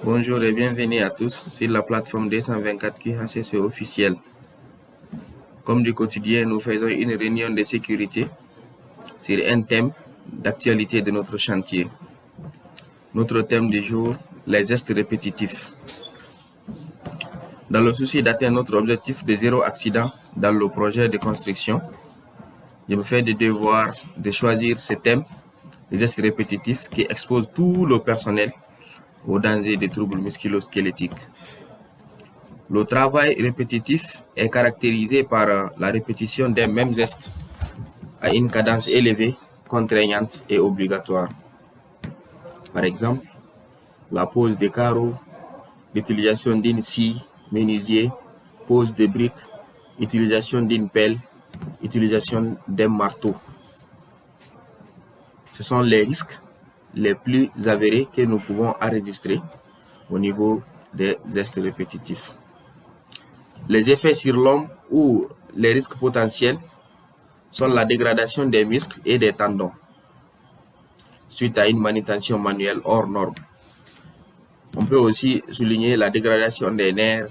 Bonjour et bienvenue à tous sur la plateforme 224 QHCC officielle. Comme du quotidien, nous faisons une réunion de sécurité sur un thème d'actualité de notre chantier. Notre thème du jour, les gestes répétitifs. Dans le souci d'atteindre notre objectif de zéro accident dans le projet de construction, je me fais le devoir de choisir ce thème, les gestes répétitifs qui exposent tout le personnel au danger des troubles musculo-squelettiques. Le travail répétitif est caractérisé par la répétition des mêmes gestes à une cadence élevée, contraignante et obligatoire. Par exemple, la pose des carreaux, l'utilisation d'une scie menuisier, pose de briques, utilisation d'une pelle, utilisation d'un marteau. Ce sont les risques les plus avérés que nous pouvons enregistrer au niveau des gestes répétitifs. Les effets sur l'homme ou les risques potentiels sont la dégradation des muscles et des tendons suite à une manutention manuelle hors norme. On peut aussi souligner la dégradation des nerfs,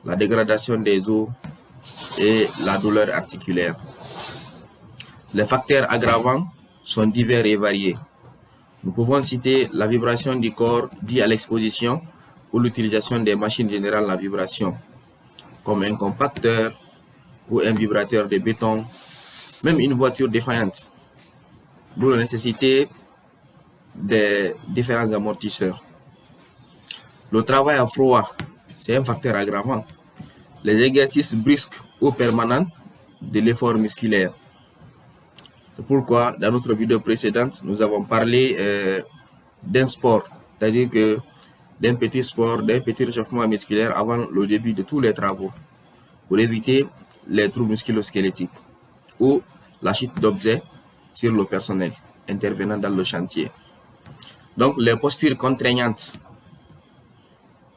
la dégradation des os et la douleur articulaire. Les facteurs aggravants sont divers et variés. Nous pouvons citer la vibration du corps due à l'exposition ou l'utilisation des machines générant la vibration, comme un compacteur ou un vibrateur de béton, même une voiture défaillante, d'où la nécessité des différents amortisseurs. Le travail à froid, c'est un facteur aggravant. Les exercices brusques ou permanents de l'effort musculaire. C'est pourquoi, dans notre vidéo précédente, nous avons parlé d'un sport, c'est-à-dire que d'un petit sport, d'un petit réchauffement musculaire avant le début de tous les travaux, pour éviter les troubles musculo-squelettiques ou la chute d'objets sur le personnel intervenant dans le chantier. Donc, les postures contraignantes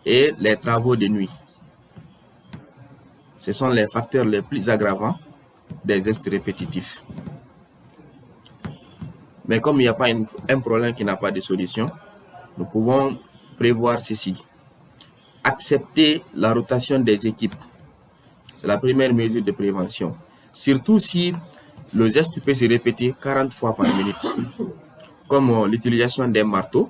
et les travaux de nuit, ce sont les facteurs les plus aggravants des gestes répétitifs. Mais comme il n'y a pas un problème qui n'a pas de solution, nous pouvons prévoir ceci. Accepter la rotation des équipes. C'est la première mesure de prévention. Surtout si le geste peut se répéter 40 fois par minute. Comme l'utilisation des marteaux.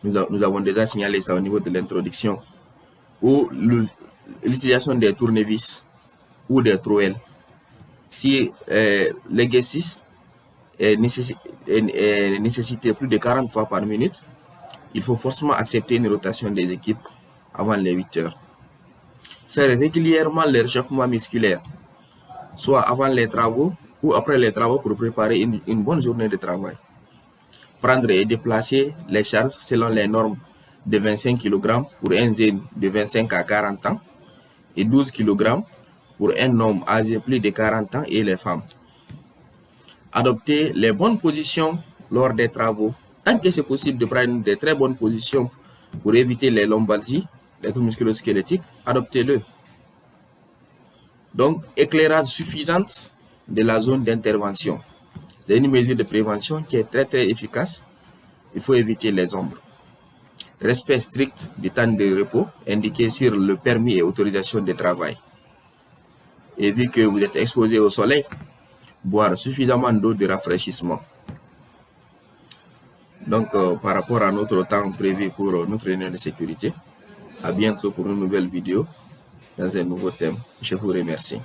Nous avons déjà signalé ça au niveau de l'introduction. Ou l'utilisation des tournevis ou des trouelles. Si l'exercice est nécessité plus de 40 fois par minute, il faut forcément accepter une rotation des équipes avant les 8 heures. Faire régulièrement le réchauffement musculaire, soit avant les travaux ou après les travaux pour préparer une bonne journée de travail. Prendre et déplacer les charges selon les normes de 25 kg pour un jeune de 25 à 40 ans et 12 kg pour un homme âgé plus de 40 ans et les femmes. Adopter les bonnes positions lors des travaux. Tant que c'est possible de prendre de très bonnes positions pour éviter les lombalgies, les troubles musculo-squelettiques, adoptez-le. Donc, éclairage suffisant de la zone d'intervention. C'est une mesure de prévention qui est très efficace. Il faut éviter les ombres. Respect strict du temps de repos indiqué sur le permis et autorisation de travail. Et vu que vous êtes exposé au soleil, boire suffisamment d'eau de rafraîchissement. Donc, par rapport à notre temps prévu pour notre réunion de sécurité, à bientôt pour une nouvelle vidéo dans un nouveau thème. Je vous remercie.